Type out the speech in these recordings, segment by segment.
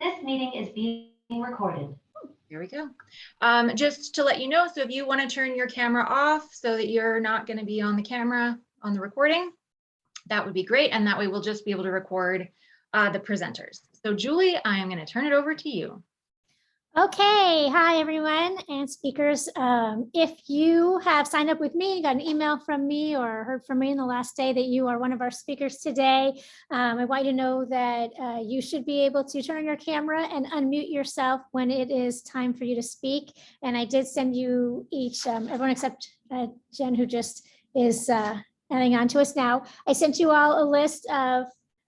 This meeting is being recorded. Here we go. Just to let you know, so if you want to turn your camera off so that you're not going to be on the camera on the recording, that would be great. And that way we'll just be able to record the presenters. So Julie, I am going to turn it over to you. Okay, hi everyone and speakers. If you have signed up with me, got an email from me or heard from me in the last day that you are one of our speakers today, I want you to know that you should be able to turn on your camera and unmute yourself when it is time for you to speak. And I did send you each, everyone except Jen, who just is adding on to us now. I sent you all a list of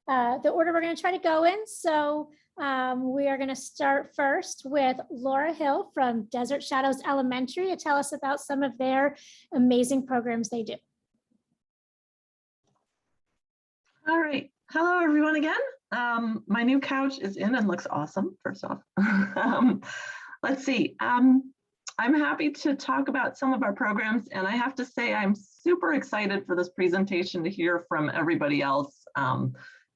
the order we're going to try to go in. So we are going to start first with Laura Hill from Desert Shadows Elementary to tell us about some of their amazing programs they do. All right. Hello, everyone again. My new couch is in and looks awesome, first off. Let's see. I'm happy to talk about some of our programs, and I have to say I'm super excited for this presentation to hear from everybody else.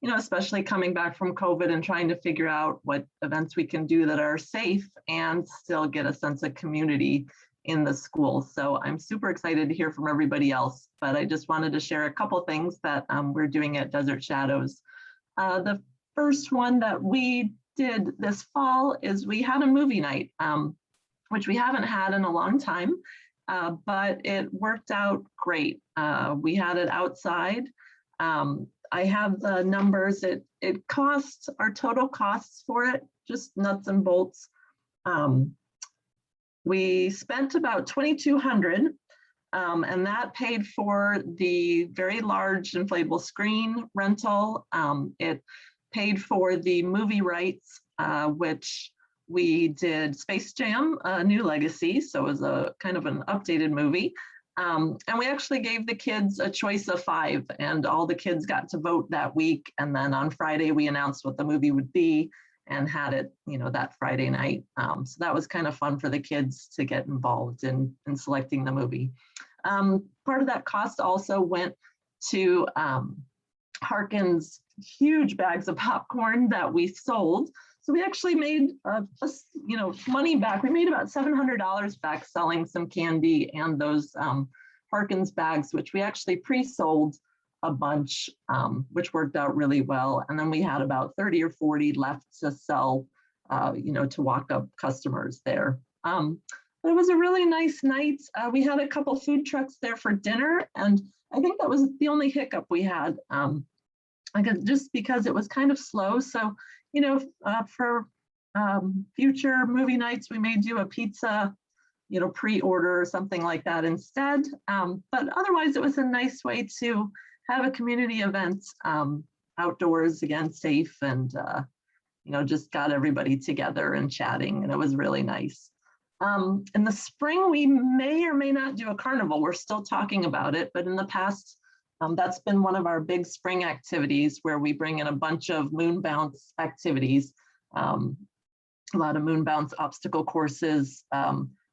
Especially coming back from COVID and trying to figure out what events we can do that are safe and still get a sense of community in the school. So I'm super excited to hear from everybody else, but I just wanted to share a couple things that we're doing at Desert Shadows. The first one that we did this fall is we had a movie night, which we haven't had in a long time, but it worked out great. We had it outside. I have the numbers. It costs, our total costs for it, just nuts and bolts. We spent about $2,200, and that paid for the very large inflatable screen rental. It paid for the movie rights, which we did Space Jam: A New Legacy, so it was a kind of an updated movie. And we actually gave the kids a choice of 5, and all the kids got to vote that week. And then on Friday, we announced what the movie would be and had it, that Friday night. So that was kind of fun for the kids to get involved in selecting the movie. Part of that cost also went to Harkin's huge bags of popcorn that we sold. So we actually made, money back. We made about $700 back selling some candy and those Harkins bags, which we actually pre-sold a bunch, which worked out really well. And then we had about 30 or 40 left to sell, to walk up customers there. It was a really nice night. We had a couple food trucks there for dinner, and I think that was the only hiccup we had. Just because it was kind of slow. So, for future movie nights, we may do a pizza, pre-order or something like that instead. But otherwise, it was a nice way to have a community event outdoors, again, safe, and, just got everybody together and chatting, and it was really nice. In the spring, we may or may not do a carnival. We're still talking about it, but in the past, that's been one of our big spring activities where we bring in a bunch of moon bounce activities, a lot of moon bounce obstacle courses.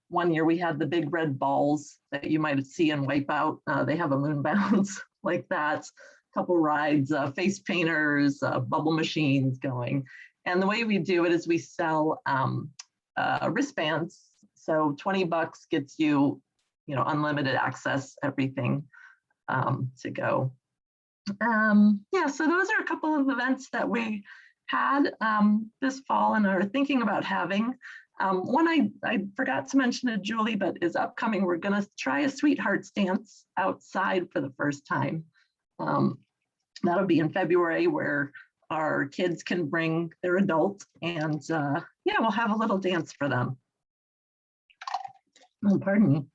One year we had the big red balls that you might see in Wipeout. They have a moon bounce like that, a couple rides, face painters, bubble machines going. And the way we do it is we sell wristbands. So $20 gets you, unlimited access, everything. To go. So those are a couple of events that we had this fall and are thinking about having. One I forgot to mention to Julie, but is upcoming. We're going to try a Sweethearts dance outside for the first time. That'll be in February, where our kids can bring their adult, and we'll have a little dance for them. Oh, pardon me.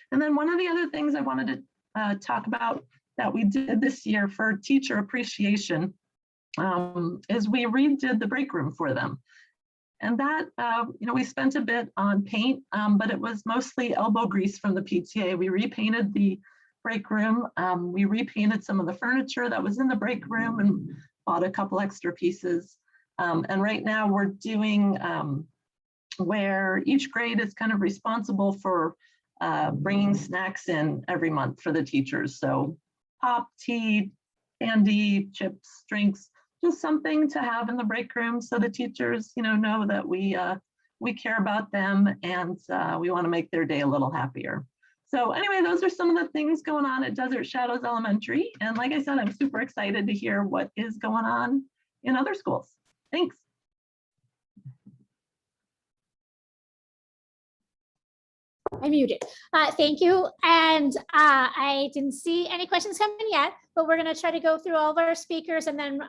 And then one of the other things I wanted to talk about that we did this year for teacher appreciation is we redid the break room for them. And that, we spent a bit on paint, but it was mostly elbow grease from the PTA. We repainted the break room. We repainted some of the furniture that was in the break room and bought a couple extra pieces. And right now we're doing where each grade is kind of responsible for bringing snacks in every month for the teachers. So pop, tea, candy, chips, drinks, just something to have in the break room so the teachers, know that we care about them and we want to make their day a little happier. So anyway, those are some of the things going on at Desert Shadows Elementary. And like I said, I'm super excited to hear what is going on in other schools. Thanks. I muted. Thank you. And I didn't see any questions coming yet, but we're going to try to go through all of our speakers. And then,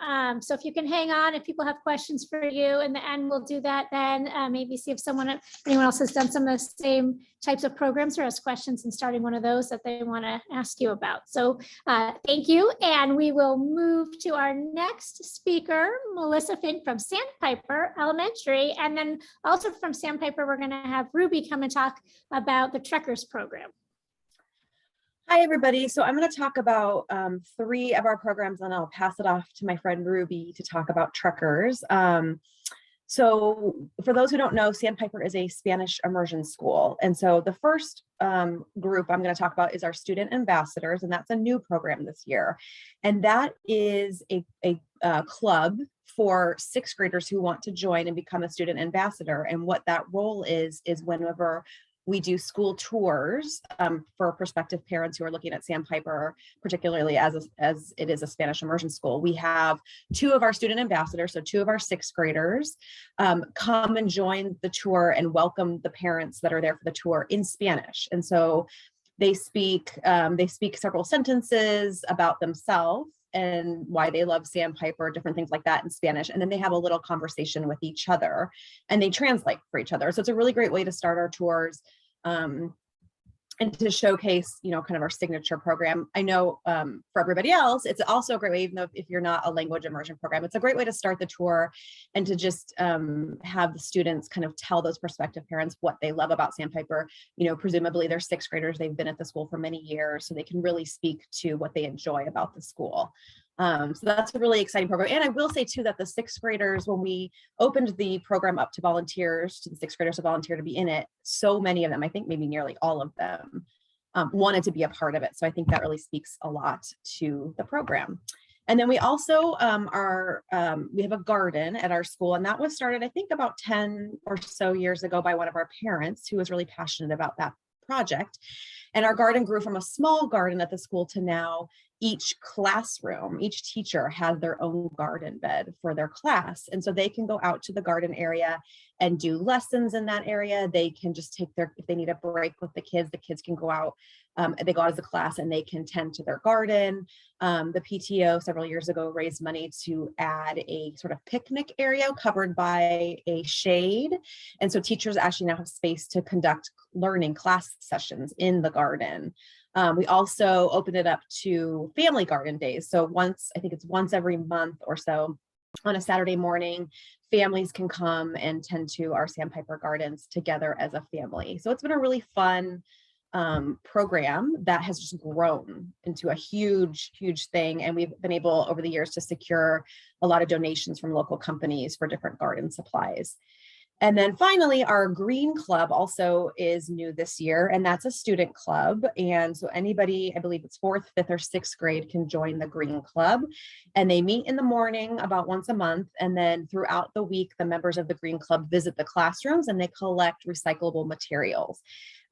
so if you can hang on, if people have questions for you in the end, we'll do that then. Maybe see if anyone else has done some of the same types of programs or has questions and starting one of those that they want to ask you about. So thank you. And we will move to our next speaker, Melissa Finn from Sandpiper Elementary. And then also from Sandpiper, we're going to have Ruby come and talk about the Trekkers program. Hi, everybody. So I'm going to talk about 3 of our programs, and I'll pass it off to my friend Ruby to talk about Trekkers. So for those who don't know, Sandpiper is a Spanish immersion school. And so the first group I'm going to talk about is our student ambassadors, and that's a new program this year. And that is a club for 6th graders who want to join and become a student ambassador. And what that role is whenever we do school tours for prospective parents who are looking at Sandpiper, particularly as it is a Spanish immersion school. We have 2 of our student ambassadors, so 2 of our 6th graders come and join the tour and welcome the parents that are there for the tour in Spanish. And so they speak several sentences about themselves and why they love Sandpiper, different things like that in Spanish. And then they have a little conversation with each other and they translate for each other. So it's a really great way to start our tours and to showcase, kind of our signature program. I know for everybody else, it's also a great way, even though if you're not a language immersion program, it's a great way to start the tour and to just have the students kind of tell those prospective parents what they love about Sandpiper. Presumably they're 6th graders, they've been at the school for many years, so they can really speak to what they enjoy about the school. So that's a really exciting program. And I will say too, that the 6th graders, when we opened the program up to volunteers, to the 6th graders to volunteer to be in it, so many of them, I think maybe nearly all of them, wanted to be a part of it. So I think that really speaks a lot to the program. And then we also we have a garden at our school, and that was started, I think, about 10 or so years ago by one of our parents who was really passionate about that project. And our garden grew from a small garden at the school to now each classroom, each teacher has their own garden bed for their class. And so they can go out to the garden area and do lessons in that area. They can just take if they need a break with the kids can go out. They go out as a class and they can tend to their garden. The PTO several years ago raised money to add a sort of picnic area covered by a shade. And so teachers actually now have space to conduct learning class sessions in the garden. We also opened it up to family garden days. So I think it's once every month or so on a Saturday morning, families can come and tend to our Sandpiper gardens together as a family. So it's been a really fun program that has just grown into a huge thing. And we've been able over the years to secure a lot of donations from local companies for different garden supplies. And then finally, our Green Club also is new this year, and that's a student club. And so anybody, I believe it's 4th, 5th, or 6th grade can join the Green Club. And they meet in the morning about once a month. And then throughout the week, the members of the Green Club visit the classrooms and they collect recyclable materials.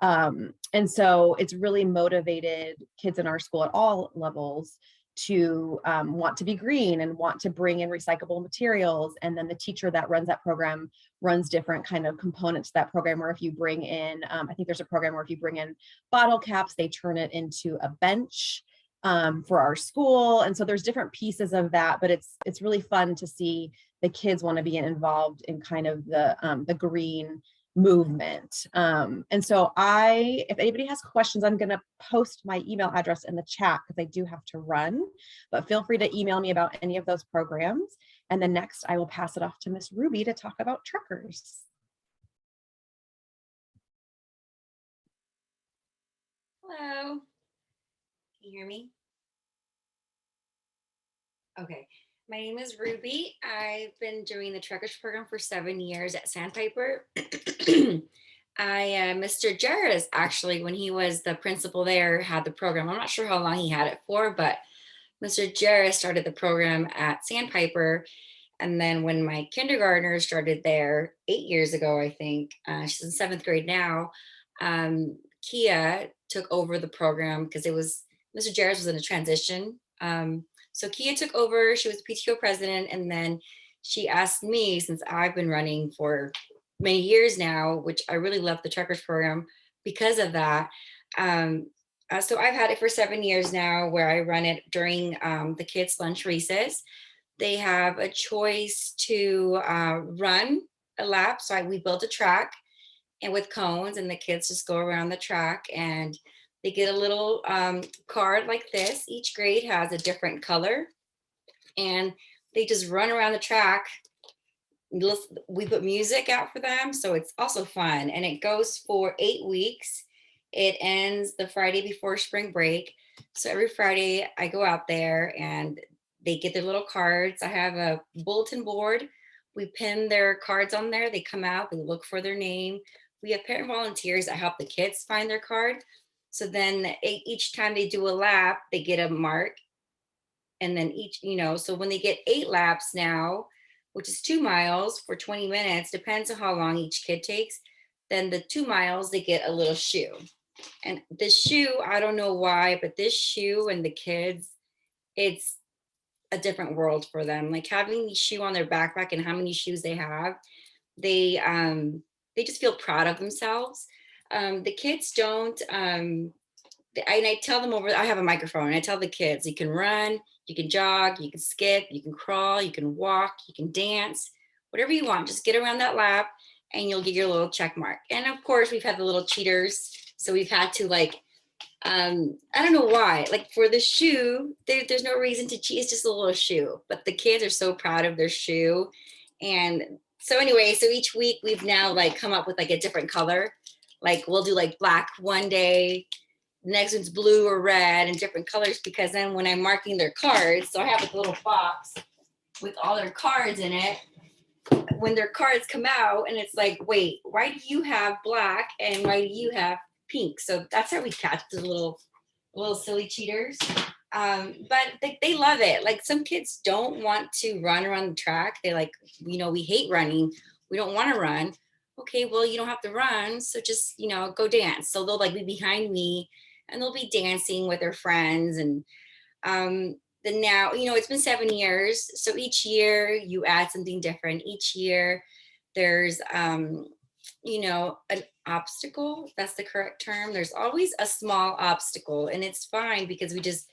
And so it's really motivated kids in our school at all levels to want to be green and want to bring in recyclable materials. And then the teacher that runs that program runs different kind of components to that program, where if you bring in, I think there's a program where if you bring in bottle caps, they turn it into a bench for our school. And so there's different pieces of that, but it's really fun to see the kids want to be involved in kind of the green movement. And so if anybody has questions, I'm going to post my email address in the chat because I do have to run, but feel free to email me about any of those programs. And then next I will pass it off to Miss Ruby to talk about Trekkers. Hello, can you hear me? Okay. My name is Ruby. I've been doing the Trekkers program for 7 years at Sandpiper. Mr. Jarrett actually, when he was the principal there, had the program. I'm not sure how long he had it for, but Mr. Jarrett started the program at Sandpiper. And then when my kindergartner started there 8 years ago, I think, she's in 7th grade now, Kia took over the program because it was, Mr. Jarrett was in a transition. So Kia took over, she was PTO president, and then she asked me, since I've been running for many years now, which I really love the Truckers program because of that. So I've had it for 7 years now, where I run it during the kids' lunch recess. They have a choice to run a lap. So we built a track and with cones, and the kids just go around the track, and they get a little card like this. Each grade has a different color, and they just run around the track. We put music out for them, so it's also fun, and it goes for 8 weeks. It ends the Friday before spring break. So every Friday I go out there and they get their little cards. I have a bulletin board. We pin their cards on there. They come out, they look for their name. We have parent volunteers that help the kids find their card. So then each time they do a lap, they get a mark. And then so when they get 8 laps now, which is 2 miles for 20 minutes, depends on how long each kid takes, then the 2 miles, they get a little shoe. And the shoe, I don't know why, but this shoe and the kids, it's a different world for them. Like having the shoe on their backpack and how many shoes they have, they just feel proud of themselves. The kids don't, and I tell them I have a microphone, and I tell the kids, you can run, you can jog, you can skip, you can crawl, you can walk, you can dance, whatever you want. Just get around that lap and you'll get your little check mark. And of course, we've had the little cheaters. So we've had to I don't know why, like for the shoe, there's no reason to cheat. It's just a little shoe, but the kids are so proud of their shoe. And so anyway, so each week we've now come up with a different color. Like we'll do black one day, the next one's blue or red and different colors, because then when I'm marking their cards, so I have a little box with all their cards in it. When their cards come out and it's wait, why do you have black and why do you have pink? So that's how we catch the little silly cheaters. But they love it. Some kids don't want to run around the track. They we hate running. We don't want to run. Okay, well, you don't have to run. So just, go dance. So they'll be behind me and they'll be dancing with their friends. And then now, it's been 7 years. So each year you add something different. Each year there's, an obstacle. That's the correct term. There's always a small obstacle, and it's fine because we just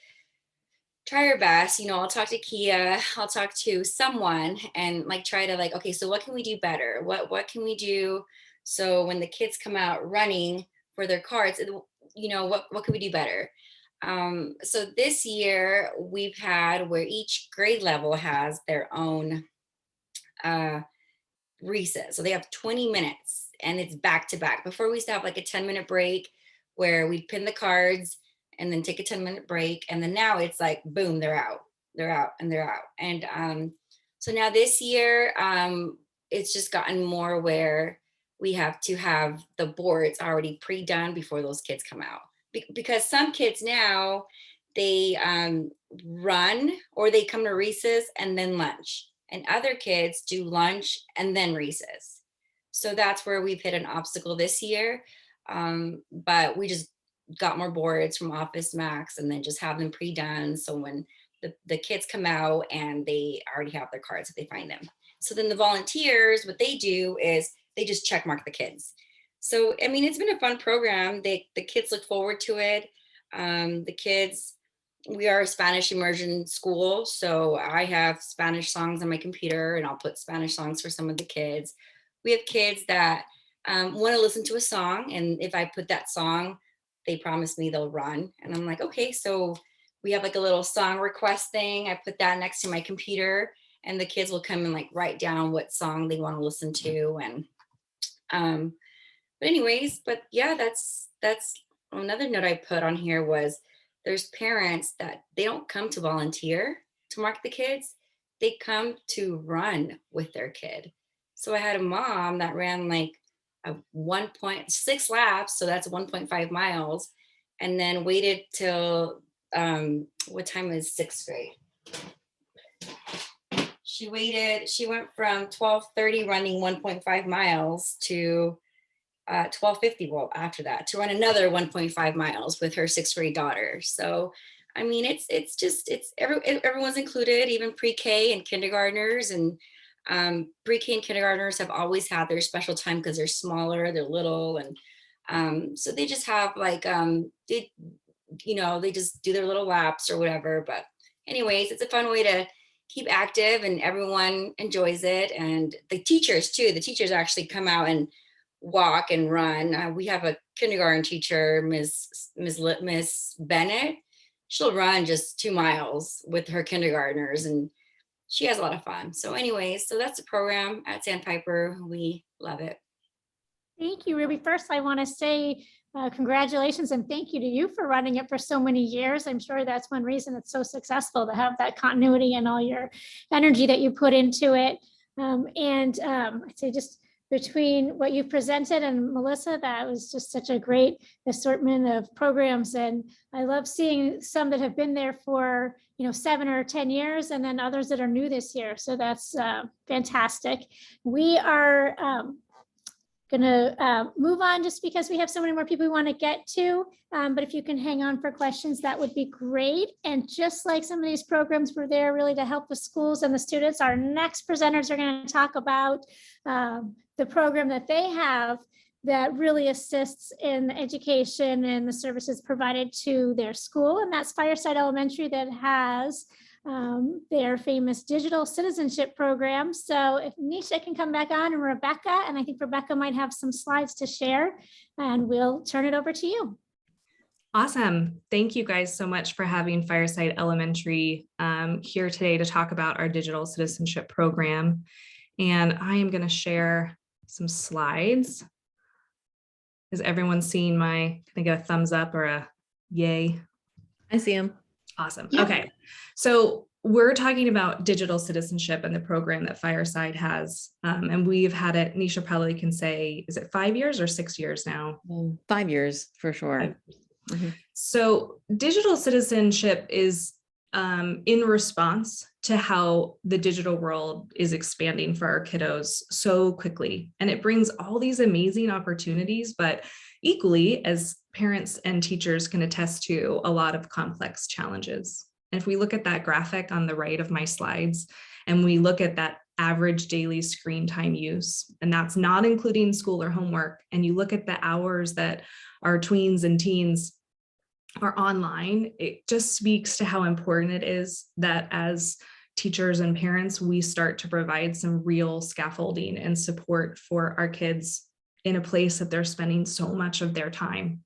try our best. I'll talk to Kia, I'll talk to someone and try to okay, so what can we do better? What can we do? So when the kids come out running for their cards, what can we do better? So this year we've had where each grade level has their own recess. So they have 20 minutes and it's back to back. Before we used to have a 10-minute break where we'd pin the cards and then take a 10-minute break. And then now it's boom, they're out. And so now this year, it's just gotten more where we have to have the boards already pre-done before those kids come out. Because some kids now, they run or they come to recess and then lunch. And other kids do lunch and then recess. So that's where we've hit an obstacle this year. But we just got more boards from Office Max and then just have them pre-done. So when the kids come out and they already have their cards if they find them. So then the volunteers, what they do is they just check mark the kids. So, I mean, it's been a fun program. The kids look forward to it. The kids, we are a Spanish immersion school. So I have Spanish songs on my computer and I'll put Spanish songs for some of the kids. We have kids that want to listen to a song. And if I put that song, they promise me they'll run. And I'm like, okay, so we have a little song request thing. I put that next to my computer and the kids will come and write down what song they want to listen to. And but anyways, but yeah, that's another note I put on here was there's parents that they don't come to volunteer to mark the kids. They come to run with their kid. So I had a mom that ran a 1.6 laps. So that's 1.5 miles. And then waited till what time is sixth grade? She went from 12:30 running 1.5 miles to 12:50, well, after that, to run another 1.5 miles with her sixth grade daughter. So, I mean, everyone's included, even pre-K and kindergartners, and pre-K and kindergartners have always had their special time because they're smaller, they're little, and so they just have like, they just do their little laps or whatever. But anyways, it's a fun way to keep active, and everyone enjoys it. And the teachers too, the teachers actually come out and walk and run. We have a kindergarten teacher, Miss Bennett. She'll run just 2 miles with her kindergartners, and she has a lot of fun. So anyways, so that's the program at Sandpiper. We love it. Thank you, Ruby. First, I want to say congratulations and thank you to you for running it for so many years. I'm sure that's one reason it's so successful, to have that continuity and all your energy that you put into it. I'd say just between what you presented and Melissa, that was just such a great assortment of programs. And I love seeing some that have been there for 7 or 10 years, and then others that are new this year. So that's fantastic. We are going to move on just because we have so many more people we want to get to. But if you can hang on for questions, that would be great. And just like some of these programs were there really to help the schools and the students, our next presenters are going to talk about the program that they have that really assists in education and the services provided to their school. And that's Fireside Elementary, that has their famous digital citizenship program. So if Nisha can come back on, and Rebecca, and I think Rebecca might have some slides to share, and we'll turn it over to you. Awesome. Thank you guys so much for having Fireside Elementary here today to talk about our digital citizenship program. And I am going to share some slides. Is everyone seeing can I get a thumbs up or a yay? I see them. Awesome. Yep. Okay. So we're talking about digital citizenship and the program that Fireside has. And we've had it, Nisha probably can say, is it 5 years or 6 years now? 5 years for sure. Mm-hmm. So digital citizenship is in response to how the digital world is expanding for our kiddos so quickly. And it brings all these amazing opportunities, but equally, as parents and teachers can attest to, a lot of complex challenges. And if we look at that graphic on the right of my slides, and we look at that average daily screen time use, and that's not including school or homework, and you look at the hours that our tweens and teens are online, it just speaks to how important it is that as teachers and parents, we start to provide some real scaffolding and support for our kids in a place that they're spending so much of their time.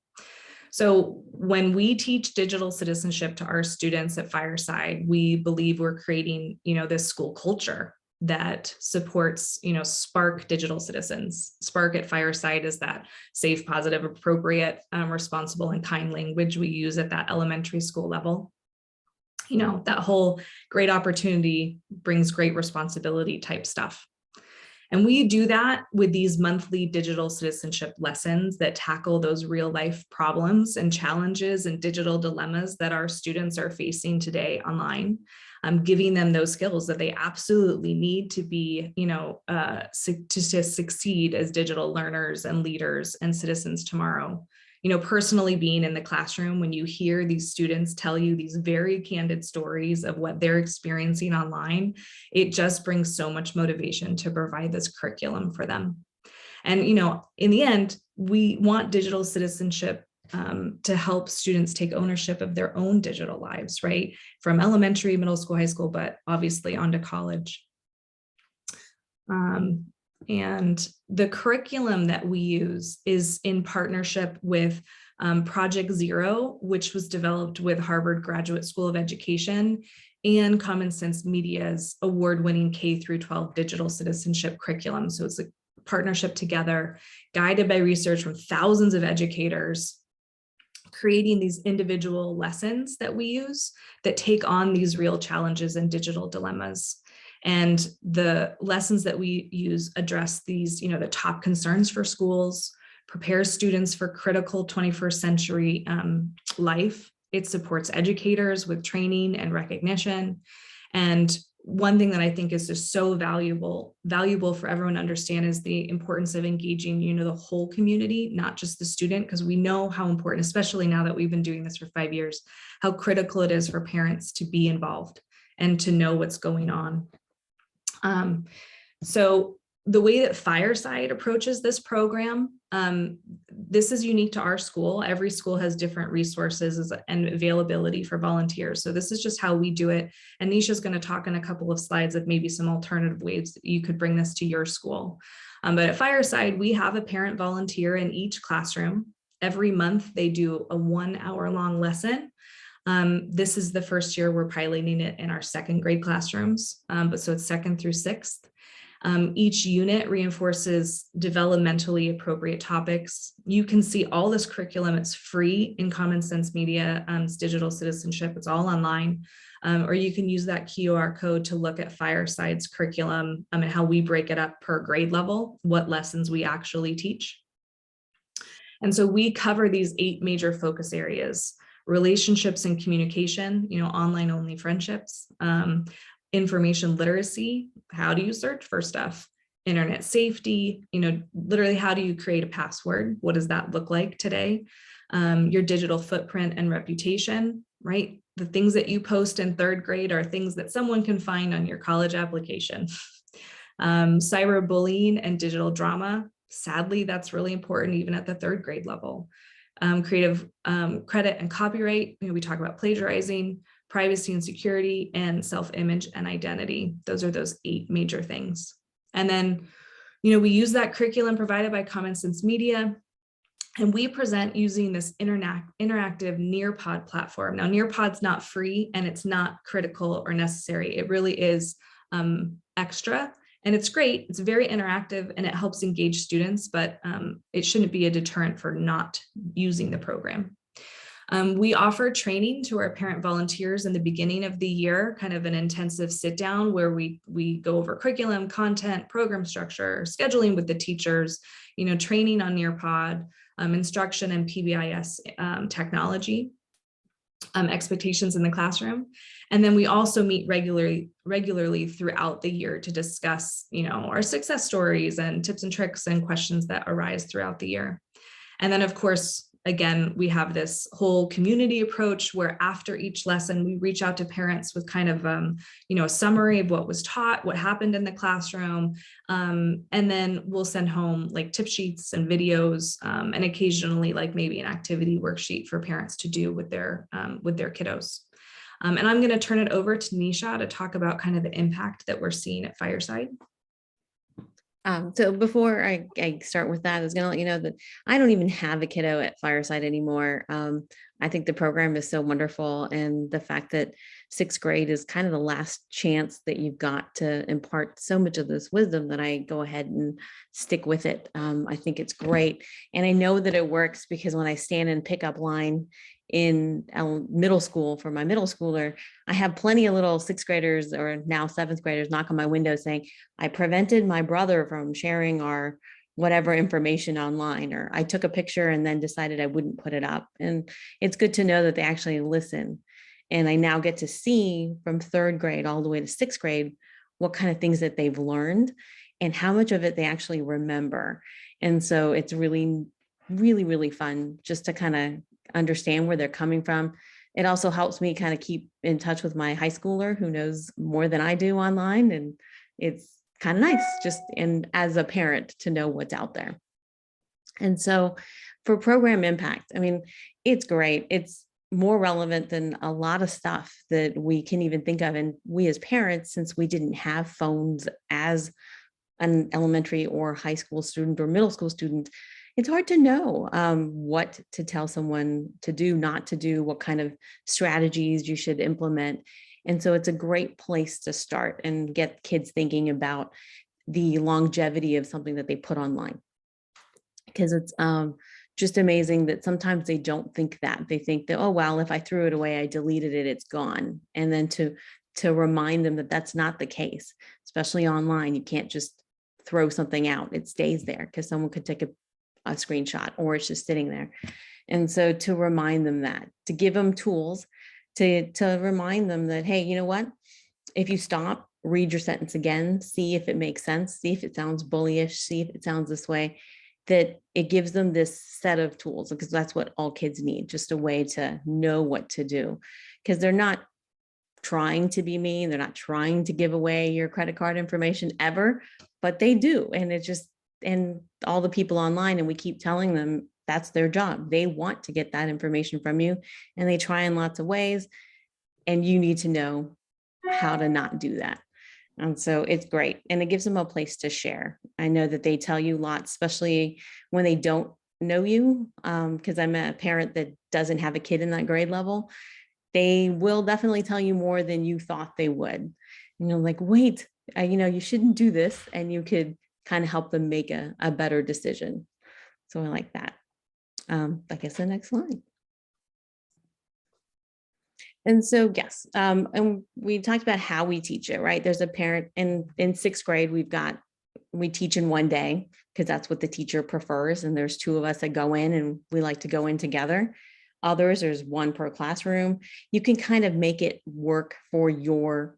So when we teach digital citizenship to our students at Fireside, we believe we're creating, this school culture that supports, Spark digital citizens. Spark at Fireside is that safe, positive, appropriate, responsible, and kind language we use at that elementary school level. That whole great opportunity brings great responsibility type stuff. And we do that with these monthly digital citizenship lessons that tackle those real life problems and challenges and digital dilemmas that our students are facing today online, giving them those skills that they absolutely need to be, to succeed as digital learners and leaders and citizens tomorrow. Personally being in the classroom, when you hear these students tell you these very candid stories of what they're experiencing online, it just brings so much motivation to provide this curriculum for them. And, in the end, we want digital citizenship to help students take ownership of their own digital lives, right? From elementary, middle school, high school, but obviously on to college. And the curriculum that we use is in partnership with Project Zero, which was developed with Harvard Graduate School of Education and Common Sense Media's award-winning K-12 digital citizenship curriculum. So it's a partnership together, guided by research from thousands of educators, creating these individual lessons that we use that take on these real challenges and digital dilemmas. And the lessons that we use address these, the top concerns for schools, prepare students for critical 21st century life, It supports educators with training and recognition. And one thing that I think is just so valuable for everyone to understand is the importance of engaging, the whole community, not just the student, because we know how important, especially now that we've been doing this for 5 years, how critical it is for parents to be involved and to know what's going on. So the way that Fireside approaches this program, this is unique to our school. Every school has different resources and availability for volunteers. So this is just how we do it. And Nisha's going to talk in a couple of slides of maybe some alternative ways that you could bring this to your school. But at Fireside, we have a parent volunteer in each classroom. Every month, they do a 1 hour long lesson. This is the first year we're piloting it in our 2nd grade classrooms, but so it's 2nd through 6th. Each unit reinforces developmentally appropriate topics. You can see all this curriculum. It's free in Common Sense Media. It's Digital Citizenship. It's all online. Or you can use that QR code to look at Fireside's curriculum and how we break it up per grade level, what lessons we actually teach. And so we cover these 8 major focus areas: relationships and communication, online only friendships, information literacy, how do you search for stuff, internet safety, literally how do you create a password? What does that look like today? Your digital footprint and reputation, right? The things that you post in 3rd grade are things that someone can find on your college application. Cyberbullying and digital drama. Sadly, that's really important even at the 3rd grade level. Creative credit and copyright. We talk about plagiarizing, privacy and security, and self-image and identity. Those are those 8 major things. And then, we use that curriculum provided by Common Sense Media, and we present using this interactive Nearpod platform. Now, Nearpod's not free and it's not critical or necessary. It really is extra. And it's great, it's very interactive and it helps engage students, but it shouldn't be a deterrent for not using the program. We offer training to our parent volunteers in the beginning of the year, kind of an intensive sit down where we go over curriculum, content, program structure, scheduling with the teachers, training on Nearpod, instruction and PBIS technology, expectations in the classroom. And then we also meet regularly throughout the year to discuss, our success stories and tips and tricks and questions that arise throughout the year. And then, of course, again, we have this whole community approach where after each lesson, we reach out to parents with kind of, a summary of what was taught, what happened in the classroom. And then we'll send home like tip sheets and videos, and occasionally like maybe an activity worksheet for parents to do with their kiddos. And I'm going to turn it over to Nisha to talk about kind of the impact that we're seeing at Fireside. So before I start with that, I was going to let you know that I don't even have a kiddo at Fireside anymore. I think the program is so wonderful. And the fact that 6th grade is kind of the last chance that you've got to impart so much of this wisdom that I go ahead and stick with it. I think it's great. And I know that it works because when I stand in pickup line in middle school for my middle schooler, I have plenty of little 6th graders or now 7th graders knock on my window saying, I prevented my brother from sharing our whatever information online, or I took a picture and then decided I wouldn't put it up. And it's good to know that they actually listen. And I now get to see from 3rd grade all the way to 6th grade what kind of things that they've learned and how much of it they actually remember. And so it's really, really, really fun just to kind of understand where they're coming from. It also helps me kind of keep in touch with my high schooler who knows more than I do online. And it's kind of nice just as a parent to know what's out there. And so for program impact, I mean, it's great. It's more relevant than a lot of stuff that we can even think of. And we as parents, since we didn't have phones as an elementary or high school student or middle school student, it's hard to know what to tell someone to do, not to do, what kind of strategies you should implement. And so it's a great place to start and get kids thinking about the longevity of something that they put online. Because it's just amazing that sometimes they don't think that. They think that, oh, well, if I threw it away, I deleted it, it's gone. And then to remind them that that's not the case, especially online. You can't just throw something out. It stays there because someone could take a screenshot or it's just sitting there. And so to remind them that, to give them tools to remind them that, hey, you know what? If you stop, read your sentence again, see if it makes sense, see if it sounds bullyish, see if it sounds this way, that it gives them this set of tools, because that's what all kids need, just a way to know what to do. Because they're not trying to be mean, they're not trying to give away your credit card information ever, but they do. And it just, and all the people online, and we keep telling them that's their job. They want to get that information from you, and they try in lots of ways. And you need to know how to not do that. And so it's great. And it gives them a place to share. I know that they tell you lots, especially when they don't know you, because I'm a parent that doesn't have a kid in that grade level. They will definitely tell you more than you thought they would. Like, wait, you shouldn't do this. And you could kind of help them make a better decision. So I like that. I guess the next slide. And so, yes, and we talked about how we teach it, right? There's a parent in sixth grade, we teach in one day because that's what the teacher prefers. And there's two of us that go in, and we like to go in together. Others, there's one per classroom. You can kind of make it work for your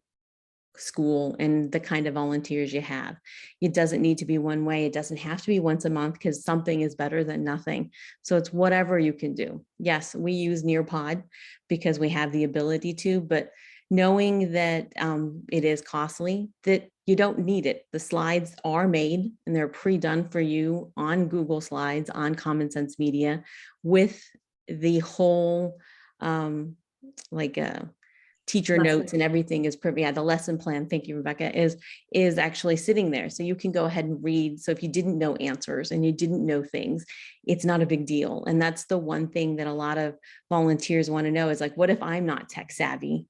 school and the kind of volunteers you have. It doesn't need to be one way. It doesn't have to be once a month, because something is better than nothing. So it's whatever you can do. Yes, we use Nearpod because we have the ability to, but knowing that it is costly, that you don't need it. The slides are made and they're pre-done for you on Google Slides, on Common Sense Media, with the whole teacher notes and everything is the lesson plan. Thank you, Rebecca, is actually sitting there. So you can go ahead and read. So if you didn't know answers and you didn't know things, it's not a big deal. And that's the one thing that a lot of volunteers want to know is like, what if I'm not tech savvy?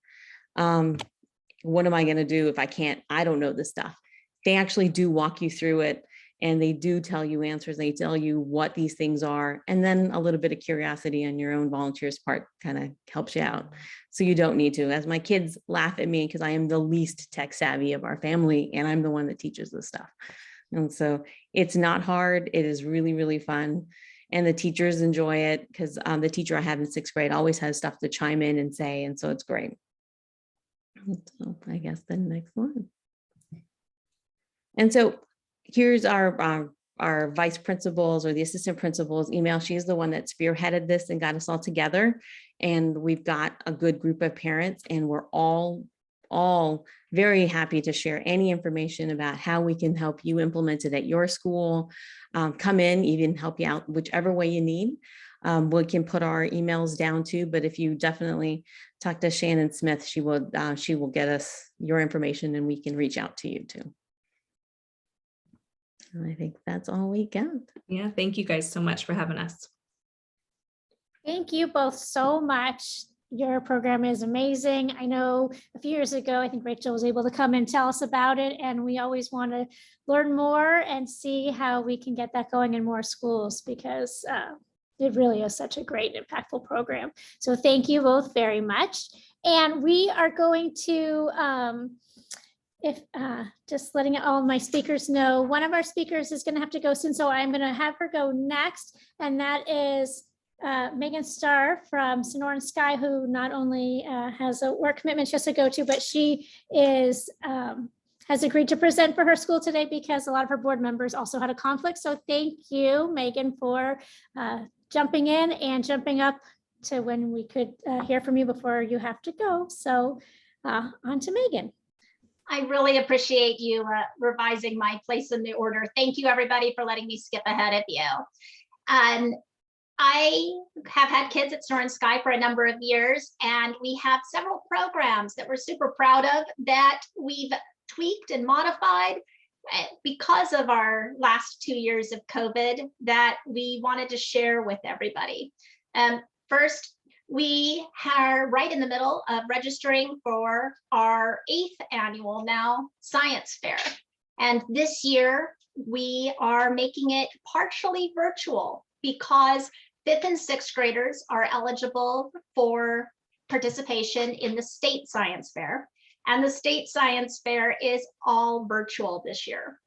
What am I going to do if I don't know this stuff? They actually do walk you through it. And they do tell you answers. They tell you what these things are. And then a little bit of curiosity on your own volunteer's part kind of helps you out. So you don't need to. As my kids laugh at me because I am the least tech savvy of our family, and I'm the one that teaches this stuff. And so it's not hard. It is really, really fun. And the teachers enjoy it because the teacher I have in sixth grade always has stuff to chime in and say. And so it's great. So I guess the next one. And so here's our vice principals or the assistant principal's email. She's the one that spearheaded this and got us all together. And we've got a good group of parents, and we're all very happy to share any information about how we can help you implement it at your school. Come in, even help you out whichever way you need. We can put our emails down too, but if you definitely talk to Shannon Smith, she will get us your information and we can reach out to you too. I think that's all we got. Yeah, thank you guys so much for having us. Thank you both so much. Your program is amazing. I know a few years ago, I think Rachel was able to come and tell us about it, and we always want to learn more and see how we can get that going in more schools, because it really is such a great, impactful program. So thank you both very much. And we are going to, just letting all my speakers know, one of our speakers is going to have to go soon, so I'm going to have her go next, and that is Megan Starr from Sonora and Sky, who not only has a work commitment she has to go to, but she is has agreed to present for her school today because a lot of her board members also had a conflict. So thank you, Megan, for jumping in and jumping up to when we could hear from you before you have to go. So on to Megan. I really appreciate you revising my place in the order. Thank you, everybody, for letting me skip ahead of you. I have had kids at Sonora and Sky for a number of years, and we have several programs that we're super proud of that we've tweaked and modified because of our last 2 years of COVID that we wanted to share with everybody. First, we are right in the middle of registering for our 8th annual now science fair. And this year we are making it partially virtual because 5th and 6th graders are eligible for participation in the state science fair. And the state science fair is all virtual this year.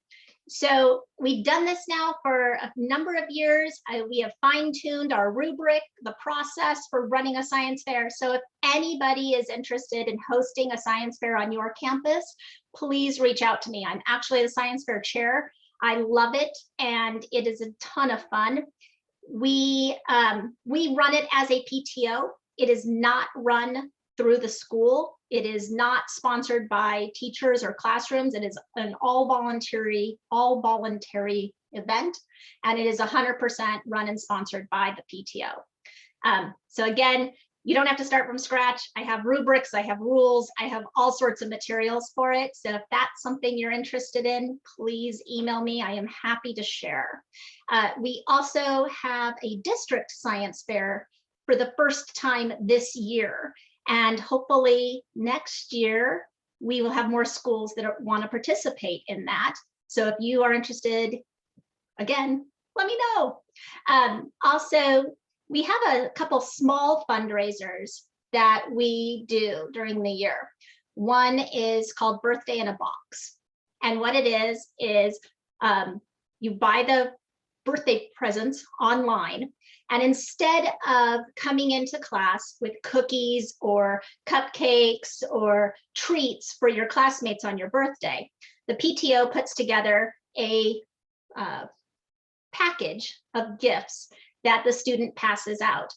So we've done this now for a number of years. We have fine-tuned our rubric, the process for running a science fair. So if anybody is interested in hosting a science fair on your campus, please reach out to me. I'm actually the science fair chair. I love it, and it is a ton of fun. We run it as a PTO. It is not run through the school. It is not sponsored by teachers or classrooms. It is an all voluntary event, and it is 100% run and sponsored by the PTO. So again, you don't have to start from scratch. I have rubrics, I have rules, I have all sorts of materials for it. So if that's something you're interested in, please email me. I am happy to share. We also have a district science fair for the first time this year. And hopefully next year, we will have more schools that want to participate in that. So if you are interested, again, let me know. Also, we have a couple small fundraisers that we do during the year. One is called Birthday in a Box. And what it is you buy the birthday presents online, and instead of coming into class with cookies or cupcakes or treats for your classmates on your birthday, the PTO puts together a package of gifts that the student passes out.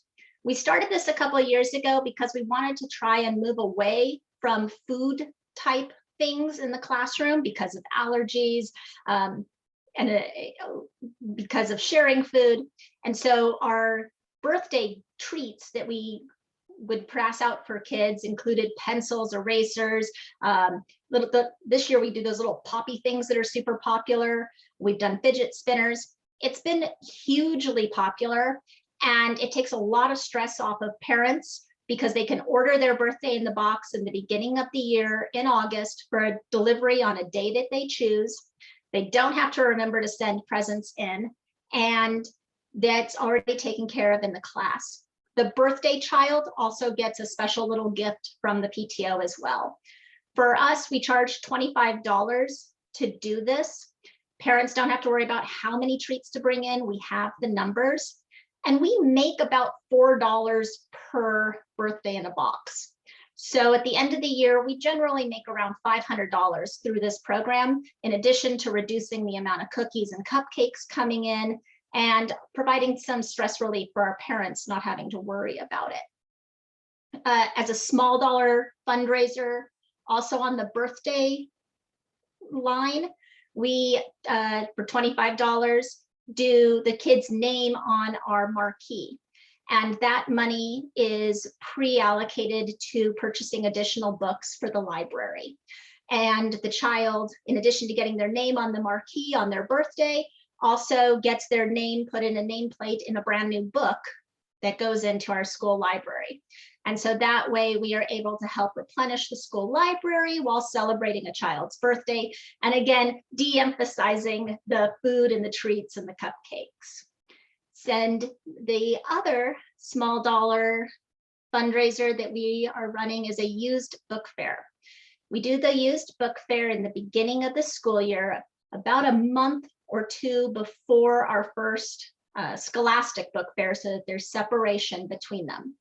We started this a couple of years ago because we wanted to try and move away from food type things in the classroom because of allergies and because of sharing food. And so our birthday treats that we would pass out for kids included pencils, erasers. This year we do those little poppy things that are super popular. We've done fidget spinners. It's been hugely popular, and it takes a lot of stress off of parents because they can order their birthday in the box in the beginning of the year in August for a delivery on a day that they choose. They don't have to remember to send presents in, and that's already taken care of in the class. The birthday child also gets a special little gift from the PTO as well. For us, we charge $25 to do this. Parents don't have to worry about how many treats to bring in. We have the numbers, and we make about $4 per birthday in a box. So at the end of the year, we generally make around $500 through this program, in addition to reducing the amount of cookies and cupcakes coming in and providing some stress relief for our parents not having to worry about it. As a small dollar fundraiser, also on the birthday line, we, for $25, do the kid's name on our marquee. And that money is pre-allocated to purchasing additional books for the library. And the child, in addition to getting their name on the marquee on their birthday, also gets their name put in a nameplate in a brand new book that goes into our school library. And so that way we are able to help replenish the school library while celebrating a child's birthday. And again, de-emphasizing the food and the treats and the cupcakes. And the other small dollar fundraiser that we are running is a used book fair. We do the used book fair in the beginning of the school year, about a month or two before our first scholastic book fair, so that there's separation between them.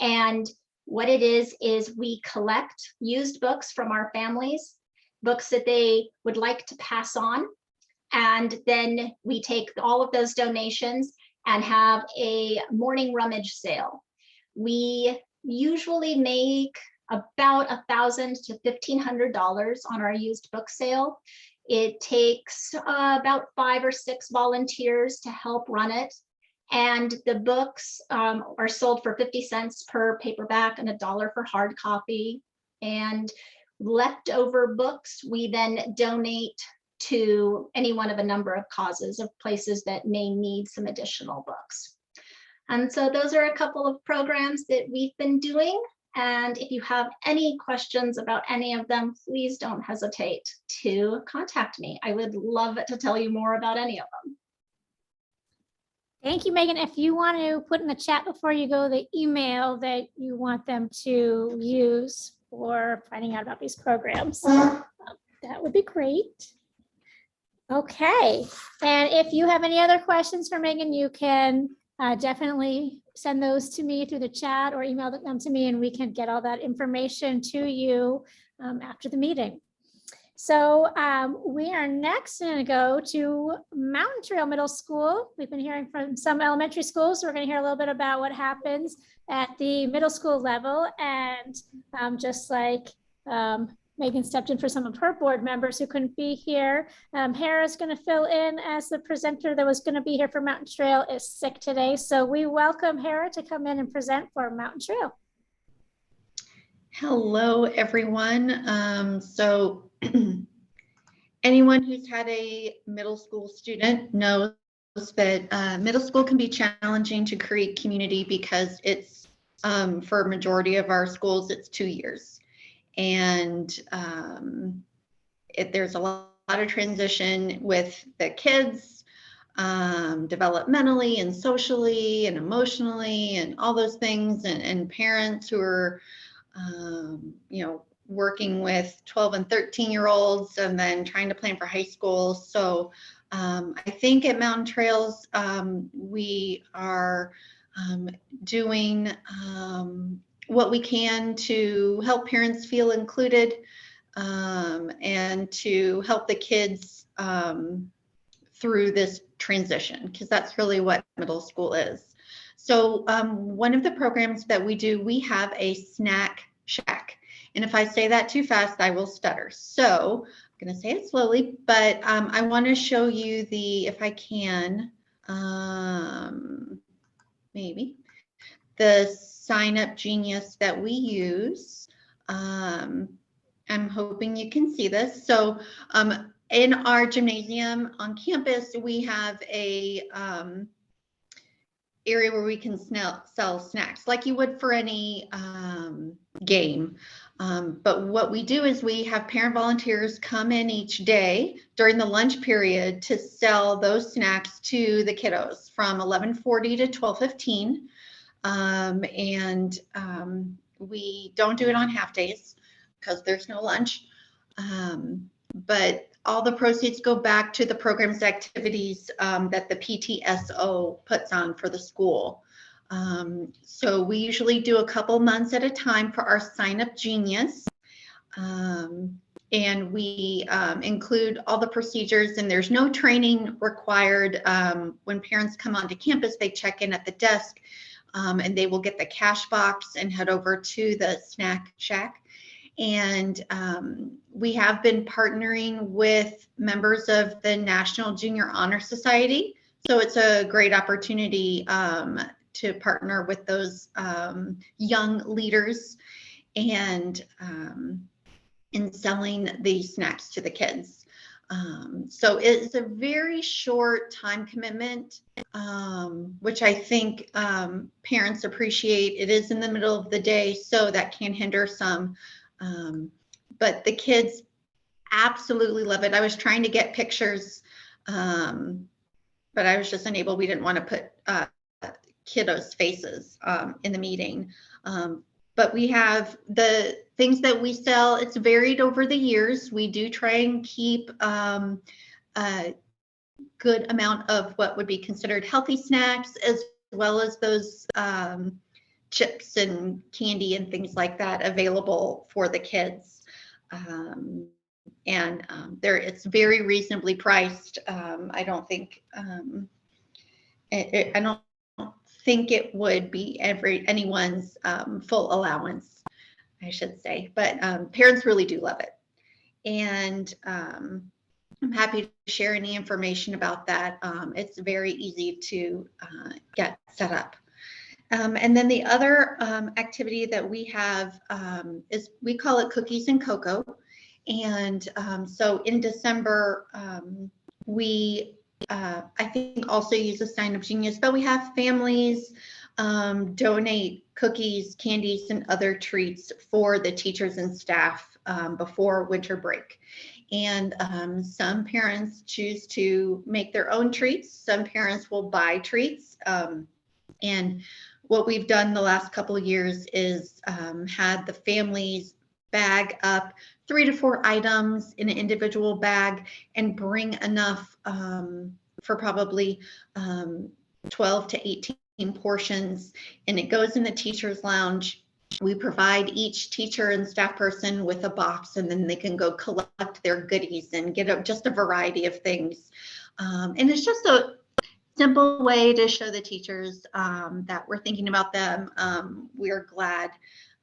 And what it is we collect used books from our families, books that they would like to pass on. And then we take all of those donations and have a morning rummage sale. We usually make about $1,000 to $1,500 on our used book sale. It takes about 5 or 6 volunteers to help run it. And the books are sold for 50 cents per paperback and $1 for hard copy. And leftover books, we then donate to any one of a number of causes of places that may need some additional books. And so those are a couple of programs that we've been doing. And if you have any questions about any of them, please don't hesitate to contact me. I would love to tell you more about any of them. Thank you, Megan. If you want to put in the chat before you go the email that you want them to use for finding out about these programs, that would be great. Okay, and if you have any other questions for Megan, you can definitely send those to me through the chat or email them to me, and we can get all that information to you after the meeting. So we are next going to go to Mountain Trail Middle School. We've been hearing from some elementary schools, so we're going to hear a little bit about what happens at the middle school level. And just like Megan stepped in for some of her board members who couldn't be here, Hera's going to fill in as the presenter that was going to be here for Mountain Trail is sick today. So we welcome Hera to come in and present for Mountain Trail. Hello, everyone. So anyone who's had a middle school student knows that middle school can be challenging to create community because it's, for a majority of our schools, it's 2 years. And there's a lot of transition with the kids, developmentally and socially and emotionally and all those things, and parents who are working with 12 and 13-year-olds and then trying to plan for high school. So I think at Mountain Trails, we are doing what we can to help parents feel included and to help the kids through this transition, because that's really what middle school is. So one of the programs that we do, we have a snack shack. And if I say that too fast, I will stutter. So I'm going to say it slowly, but I want to show you if I can, maybe, the Sign Up Genius that we use. I'm hoping you can see this. So in our gymnasium on campus, we have a area where we can sell snacks like you would for any game. But what we do is we have parent volunteers come in each day during the lunch period to sell those snacks to the kiddos from 11:40 to 12:15. We don't do it on half days because there's no lunch. But all the proceeds go back to the programs activities that the PTSO puts on for the school. So we usually do a couple months at a time for our Sign Up Genius. And we include all the procedures, and there's no training required. When parents come onto campus, they check in at the desk and they will get the cash box and head over to the snack shack. And we have been partnering with members of the National Junior Honor Society. So it's a great opportunity to partner with those young leaders and in selling the snacks to the kids. So it's a very short time commitment, which I think parents appreciate. It is in the middle of the day, so that can hinder some. But the kids absolutely love it. I was trying to get pictures, but I was just unable. We didn't want to put kiddos' faces in the meeting. But we have the things that we sell. It's varied over the years. We do try and keep a good amount of what would be considered healthy snacks, as well as those chips and candy and things like that available for the kids. It's very reasonably priced. I don't think it would be anyone's full allowance, I should say, but parents really do love it. And I'm happy to share any information about that. It's very easy to get set up. And then the other activity that we have is, we call it Cookies and Cocoa. And so in December, we, I think, also use a Sign Up Genius, but we have families donate cookies, candies, and other treats for the teachers and staff before winter break. And some parents choose to make their own treats. Some parents will buy treats. And what we've done the last couple of years is had the families bag up 3 to 4 items in an individual bag and bring enough for probably 12 to 18 portions. And it goes in the teacher's lounge. We provide each teacher and staff person with a box, and then they can go collect their goodies and get just a variety of things. And it's just a simple way to show the teachers that we're thinking about them. We're glad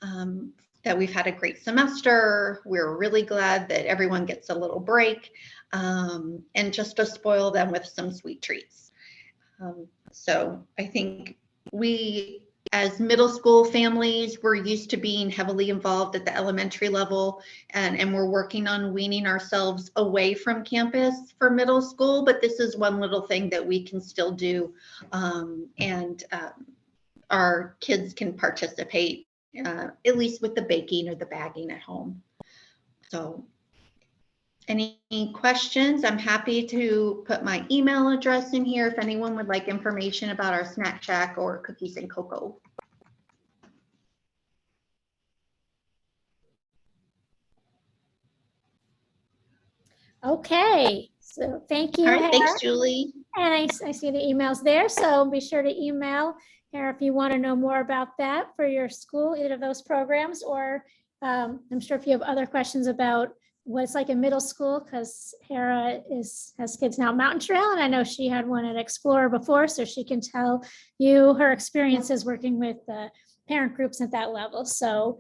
that we've had a great semester. We're really glad that everyone gets a little break, and just to spoil them with some sweet treats. So I think we, as middle school families, we're used to being heavily involved at the elementary level, and we're working on weaning ourselves away from campus for middle school, but this is one little thing that we can still do, and our kids can participate, at least with the baking or the bagging at home. So any questions? I'm happy to put my email address in here if anyone would like information about our snack shack or cookies and cocoa. Okay, so thank you. All right, Hera. thanks, Julie. And I see the emails there, so be sure to email Hera if you want to know more about that for your school, either of those programs, or I'm sure if you have other questions about what it's like in middle school, because Hera has kids now at Mountain Trail, and I know she had one at Explorer before, so she can tell you her experiences working with parent groups at that level. So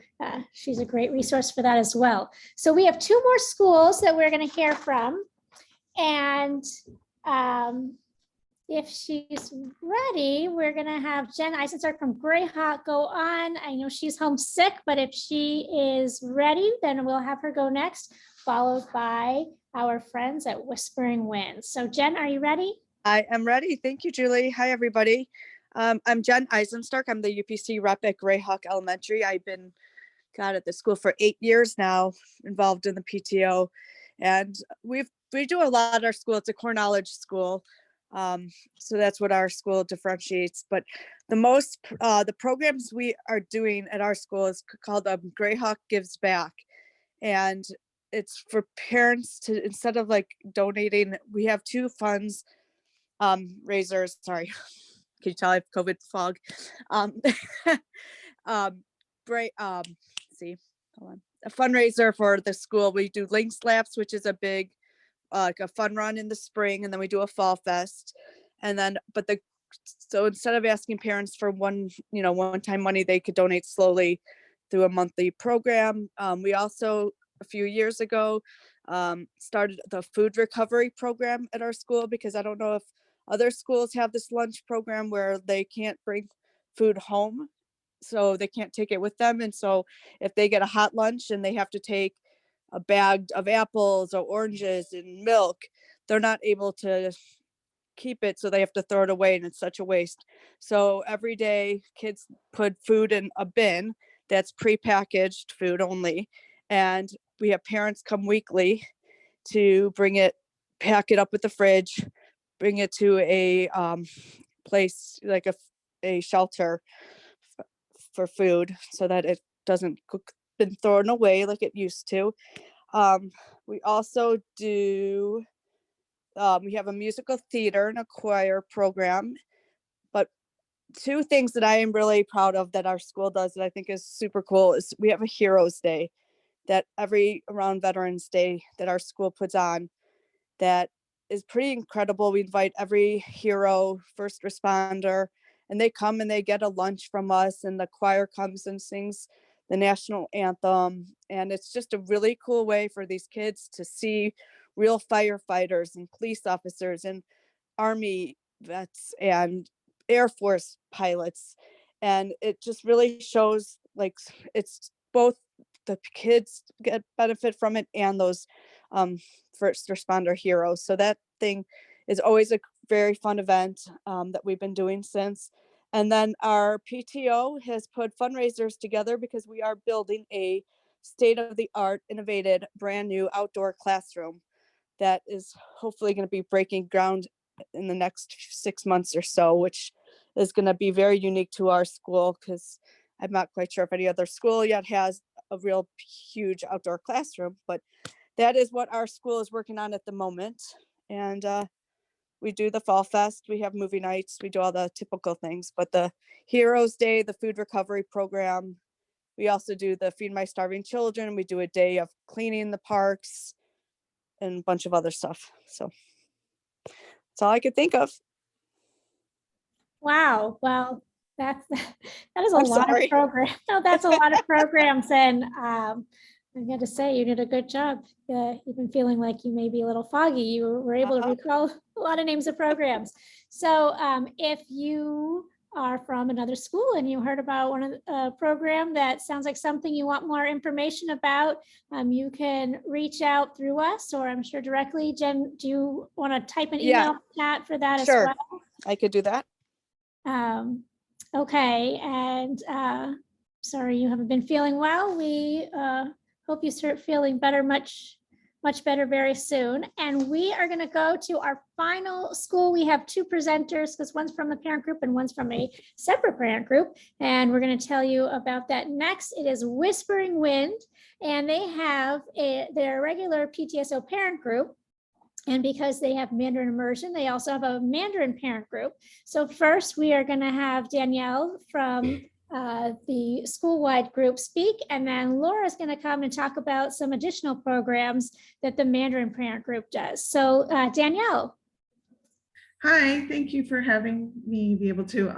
she's a great resource for that as well. So we have 2 more schools that we're going to hear from, and if she's ready, we're going to have Jen Eisenstark from Greyhawk go on. I know she's homesick, but if she is ready, then we'll have her go next, followed by our friends at Whispering Winds. So Jen, are you ready? I am ready. Thank you, Julie. Hi, everybody. I'm Jen Eisenstark. I'm the UPC rep at Greyhawk Elementary. I've been at the school for 8 years now, involved in the PTO. And we do a lot at our school. It's a core knowledge school. So that's what our school differentiates. But the programs we are doing at our school is called Greyhawk Gives Back. And it's for parents to, instead of like donating, we have 2 funds raisers. Sorry, can you tell I have COVID fog? See, hold on. A fundraiser for the school. We do Link Slaps, which is a big like a fun run in the spring, and then we do a fall fest. And then so instead of asking parents for one-time money, they could donate slowly through a monthly program. We also a few years ago started the food recovery program at our school, because I don't know if other schools have this lunch program where they can't bring food home, so they can't take it with them. And so if they get a hot lunch and they have to take a bag of apples or oranges and milk, they're not able to keep it, so they have to throw it away, and it's such a waste. So every day kids put food in a bin that's prepackaged food only, and we have parents come weekly to bring it, pack it up with the fridge, bring it to a place like a shelter for food, so that it doesn't been thrown away like it used to. We also do we have a musical theater and a choir program. But 2 things that I am really proud of that our school does that I think is super cool is we have a Heroes Day that around Veterans Day that our school puts on, that is pretty incredible. We invite every hero, first responder, and they come and they get a lunch from us, and the choir comes and sings the national anthem. And it's just a really cool way for these kids to see real firefighters and police officers and Army vets and Air Force pilots. And it just really shows, like, it's both the kids get benefit from it and those first responder heroes. So that thing is always a very fun event that we've been doing since. And then our PTO has put fundraisers together because we are building a state-of-the-art, innovative, brand new outdoor classroom that is hopefully going to be breaking ground in the next 6 months or so, which is going to be very unique to our school, because I'm not quite sure if any other school yet has a real huge outdoor classroom, but that is what our school is working on at the moment. And we do the Fall Fest, we have movie nights, we do all the typical things, but the Heroes Day, the food recovery program, we also do the Feed My Starving Children. We do a day of cleaning the parks and a bunch of other stuff. So that's all I could think of. Wow. Well, that is a I'm lot sorry. of programs. No, that's a lot of programs. And I got to say, you did a good job. You've been feeling like you may be a little foggy. You were able to recall a lot of names of programs. So if you are from another school and you heard about one of the program that sounds like something you want more information about, you can reach out through us, or I'm sure directly. Jen, do you want to type an email chat for that as well? I could do that. Okay, and sorry you haven't been feeling well. We hope you start feeling better, much better very soon. And we are going to go to our final school. We have two presenters because one's from the parent group and one's from a separate parent group. And we're going to tell you about that next. It is Whispering Wind, and they have their regular PTSO parent group. And because they have Mandarin immersion, they also have a Mandarin parent group. So first we are going to have Danielle from the school-wide group speak, and then Laura's going to come and talk about some additional programs that the Mandarin parent group does. So Danielle. Hi, thank you for having me be able to.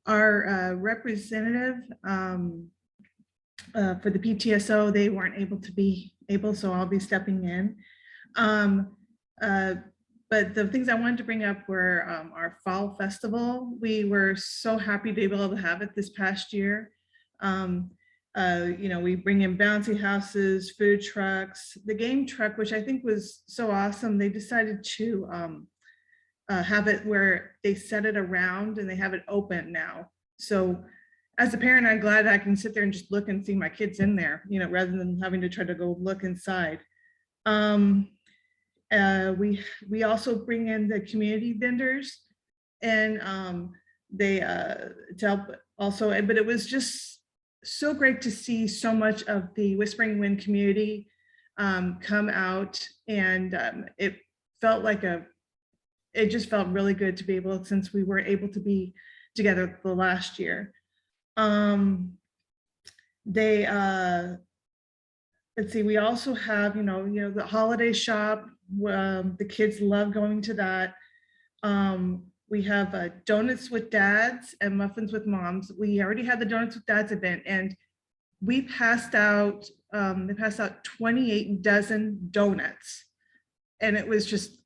Our representative for the PTSO, they weren't able to be able, so I'll be stepping in. But the things I wanted to bring up were our fall festival. We were so happy to be able to have it this past year. You know, we bring in bouncy houses, food trucks, the game truck, which I think was so awesome. They decided to have it where they set it around and they have it open now. So as a parent, I'm glad I can sit there and just look and see my kids in there, you know, rather than having to try to go look inside. We also bring in the community vendors, and they to help also, but it was just so great to see so much of the Whispering Wind community come out, and it felt like it just felt really good to be able, since we were able to be together the last year. Let's see, we also have, you know, the holiday shop. The kids love going to that. We have donuts with dads and muffins with moms. We already had the donuts with dads event, and we passed out, they passed out 28 dozen donuts. And it was just,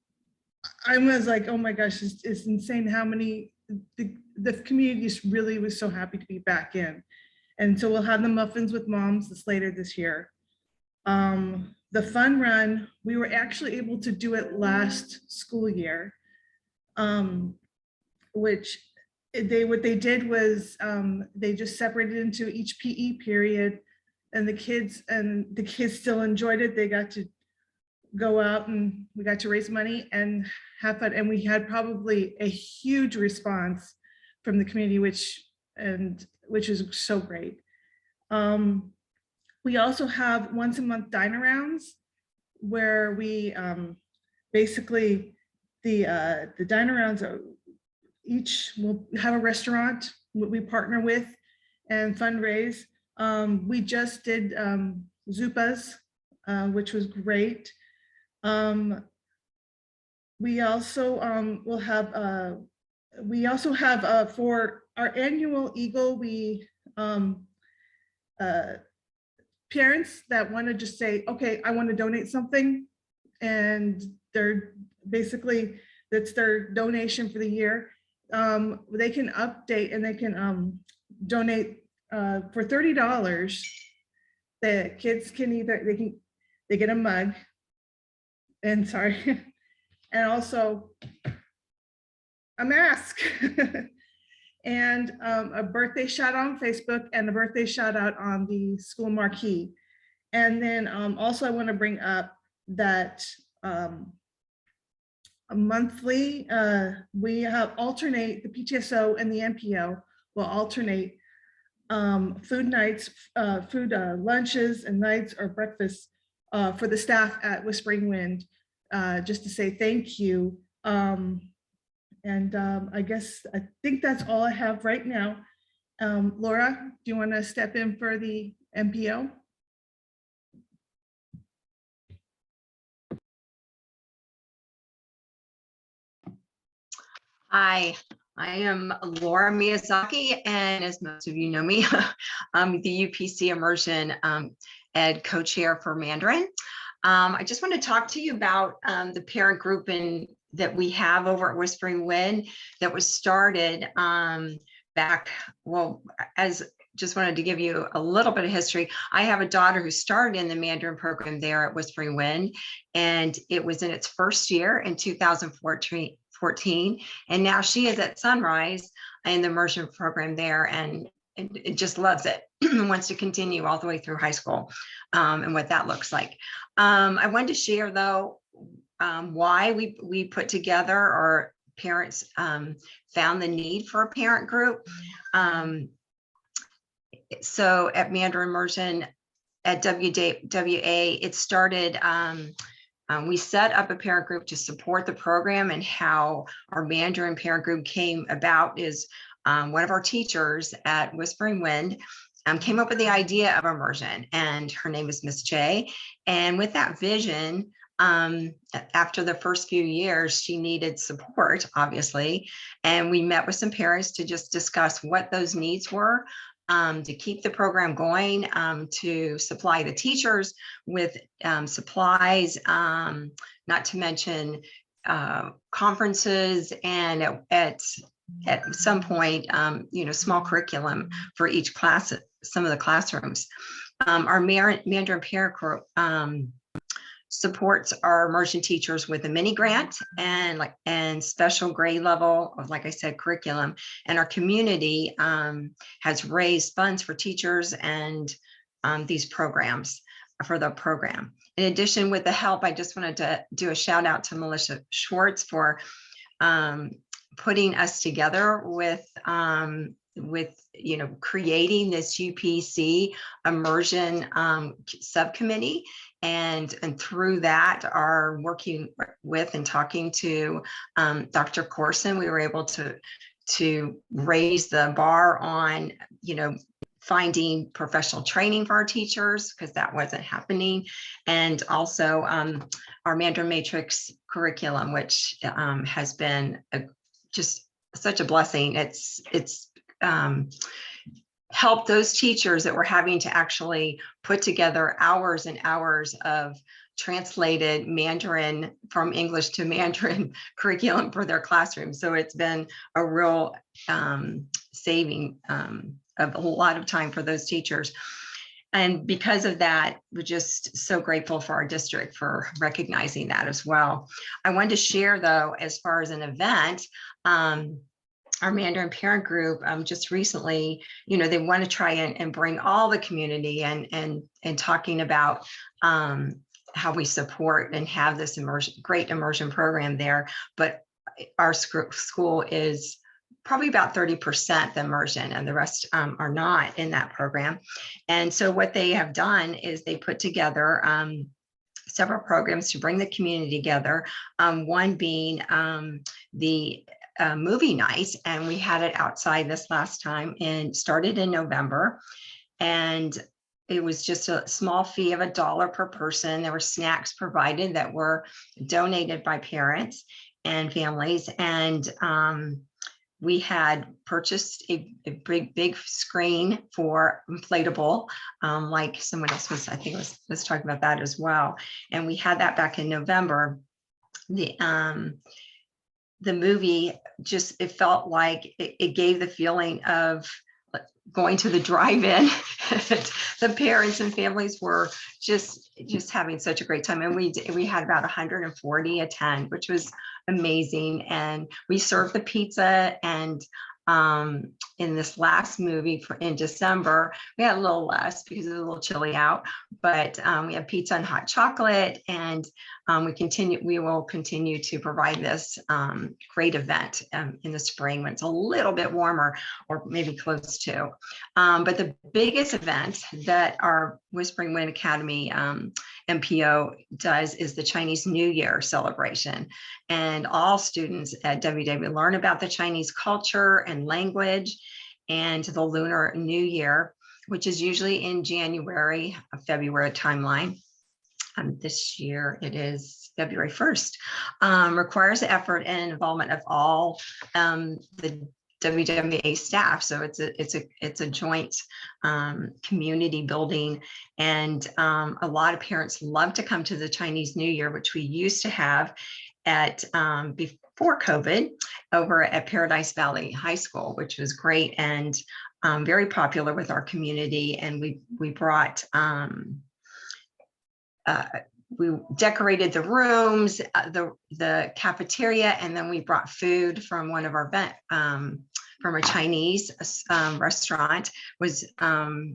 I was like, oh my gosh, it's insane how many, the community just really was so happy to be back in. And so we'll have the muffins with moms later this year. The fun run, we were actually able to do it last school year, which what they did was they just separated into each PE period, and the kids still enjoyed it. They got to go out and we got to raise money and have fun, and we had probably a huge response from the community, which is so great. We also have once a month dine arounds, where we basically the dine arounds are each will have a restaurant we partner with and fundraise. We just did Zupas, which was great. We also will have for our annual Eagle, we parents that want to just say, okay, I want to donate something, and they're basically, that's their donation for the year. They can update and they can donate for $30. The kids can they get a mug, and sorry, and also a mask. And a birthday shout out on Facebook and a birthday shout out on the school marquee. And then also I want to bring up that monthly we have alternate, the PTSO and the NPO will alternate food nights, lunches and nights or breakfasts for the staff at Whispering Wind, just to say thank you. I think that's all I have right now. Laura, do you want to step in for the MPO? Hi, I am Laura Miyazaki, and as most of you know me, I'm the UPC Immersion Ed co-chair for Mandarin. I just want to talk to you about the parent group that we have over at Whispering Wind that was started back, just wanted to give you a little bit of history. I have a daughter who started in the Mandarin program there at Whispering Wind, and it was in its first year in 2014. And now she is at Sunrise in the immersion program there, and it just loves it and wants to continue all the way through high school, and what that looks like. I wanted to share though why we put together, or parents found the need for a parent group. So at Mandarin Immersion at WWA, it started, we set up a parent group to support the program, and how our Mandarin parent group came about is one of our teachers at Whispering Wind came up with the idea of immersion, and her name is Miss J. And with that vision, after the first few years, she needed support, obviously, and we met with some parents to just discuss what those needs were. To keep the program going, to supply the teachers with supplies, not to mention conferences, and at some point, small curriculum for each class, some of the classrooms. Our Mandarin parent group supports our immersion teachers with a mini grant and special grade level of, like I said, curriculum. And our community has raised funds for teachers and these programs for the program. In addition, with the help, I just wanted to do a shout out to Melissa Schwartz for putting us together with creating this UPC immersion subcommittee, and through that are working with and talking to Dr. Corson. We were able to raise the bar on finding professional training for our teachers, because that wasn't happening, and also our Mandarin Matrix curriculum, which has been just such a blessing. It's helped those teachers that were having to actually put together hours and hours of translated Mandarin from English to Mandarin curriculum for their classroom. So it's been a real saving of a lot of time for those teachers. And because of that, we're just so grateful for our district for recognizing that as well. I wanted to share though, as far as an event, our Mandarin parent group just recently, they want to try and bring all the community and talking about how we support and have this great immersion program there. But our school is probably about 30% the immersion, and the rest are not in that program. And so what they have done is they put together several programs to bring the community together. One being the movie night, and we had it outside this last time, and started in November, and it was just a small fee of $1 per person. There were snacks provided that were donated by parents and families, and we had purchased a big screen for inflatable, like someone else was, I think was talking about that as well, and we had that back in November. The movie just, it felt like it gave the feeling of going to the drive-in. The parents and families were just having such a great time. And we had about 140 attend, which was amazing. And we served the pizza, and in this last movie in December. We had a little less because it was a little chilly out, but we have pizza and hot chocolate, and we will continue to provide this great event in the spring when it's a little bit warmer, or maybe close to. But the biggest event that our Whispering Wind Academy MPO does is the Chinese New Year celebration. And all students at WW learn about the Chinese culture and language and the Lunar New Year, which is usually in January, February timeline. This year it is February 1st. Requires the effort and involvement of all the WWA staff. So it's a joint community building, and a lot of parents love to come to the Chinese New Year, which we used to have at before COVID over at Paradise Valley High School, which was great and very popular with our community. And we brought we decorated the rooms, the cafeteria, and then we brought food from one of our from a Chinese restaurant was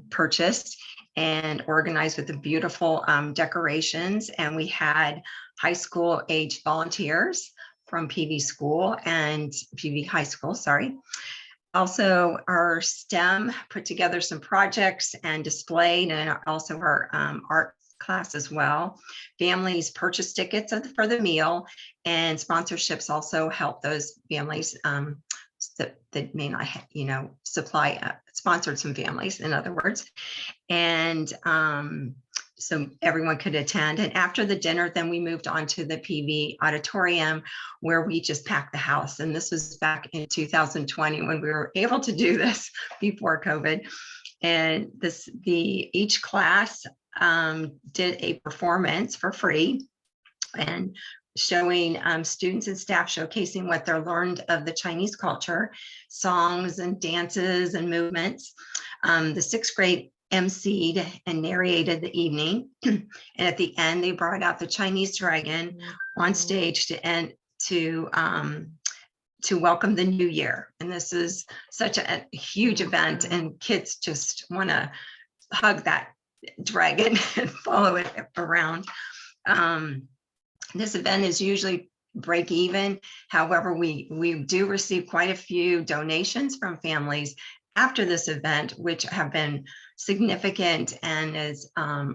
purchased and organized with the beautiful decorations. And we had high school age volunteers from PV school and PV high school, sorry. Also, our STEM put together some projects and displayed, and also our art class as well. Families purchase tickets for the meal, and sponsorships also help those families that may not, supply, sponsored some families, in other words. And so everyone could attend. And after the dinner, then we moved on to the PV auditorium, where we just packed the house. And this was back in 2020 when we were able to do this before COVID. And each class did a performance for free, and showing students and staff showcasing what they're learned of the Chinese culture, songs and dances and movements. The sixth grade emceed and narrated the evening. And at the end, they brought out the Chinese dragon on stage to welcome the new year. And this is such a huge event, and kids just want to hug that dragon and follow it around. This event is usually break even. However, we do receive quite a few donations from families after this event, which have been significant and has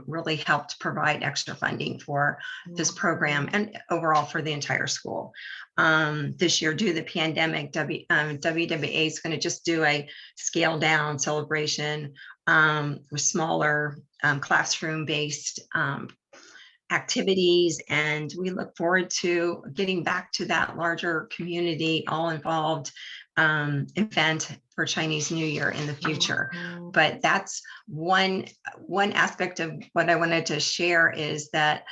really helped provide extra funding for this program and overall for the entire school. This year, due to the pandemic, WWA is going to just do a scaled down celebration with smaller classroom-based activities, and we look forward to getting back to that larger community, all involved event for Chinese New Year in the future. But that's one aspect of what I wanted to share, is that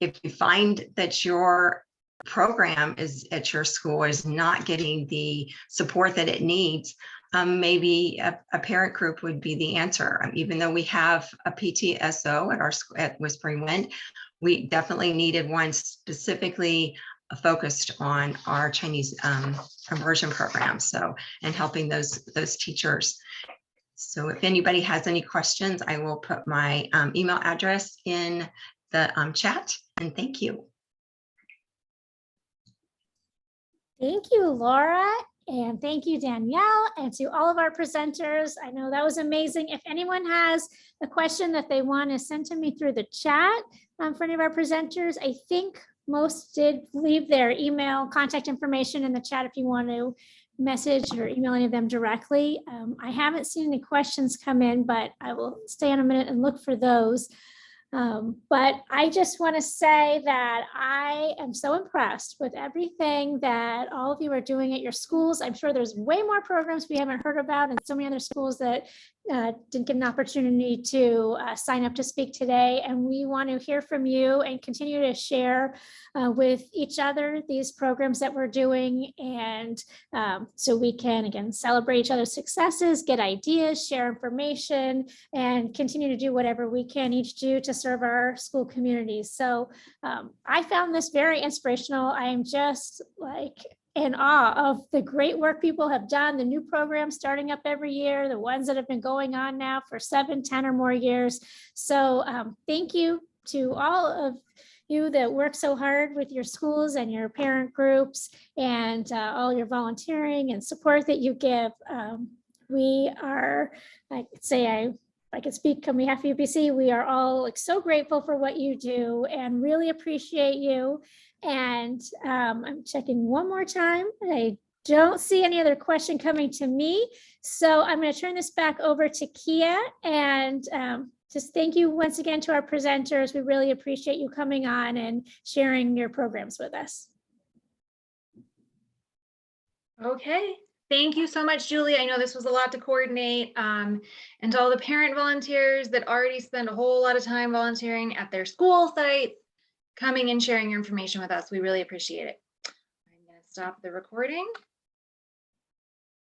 if you find that your program is at your school is not getting the support that it needs, maybe a parent group would be the answer. Even though we have a PTSO at our school at Whispering Wind, we definitely needed one specifically focused on our Chinese immersion program. So, and helping those teachers. So if anybody has any questions, I will put my email address in the chat, and thank you. Thank you, Laura. And thank you, Danielle, and to all of our presenters. I know that was amazing. If anyone has a question that they want to send to me through the chat for any of our presenters, I think most did leave their email contact information in the chat if you want to message or email any of them directly. I haven't seen any questions come in, but I will stay on a minute and look for those. But I just want to say that I am so impressed with everything that all of you are doing at your schools. I'm sure there's way more programs we haven't heard about, and so many other schools that didn't get an opportunity to sign up to speak today. And we want to hear from you and continue to share with each other these programs that we're doing. And so we can, again, celebrate each other's successes, get ideas, share information, and continue to do whatever we can each do to serve our school communities. So I found this very inspirational. I am just like in awe of the great work people have done, the new programs starting up every year, the ones that have been going on now for 7, 10 or more years. So thank you to all of you that work so hard with your schools and your parent groups and all your volunteering and support that you give. We are, I could say, I can speak on behalf of UPC. We are all like so grateful for what you do and really appreciate you. And I'm checking one more time. I don't see any other question coming to me. So I'm going to turn this back over to Kia and just thank you once again to our presenters. We really appreciate you coming on and sharing your programs with us. Okay. Thank you so much, Julie. I know this was a lot to coordinate. And to all the parent volunteers that already spend a whole lot of time volunteering at their school site, coming and sharing your information with us. We really appreciate it. I'm going to stop the recording.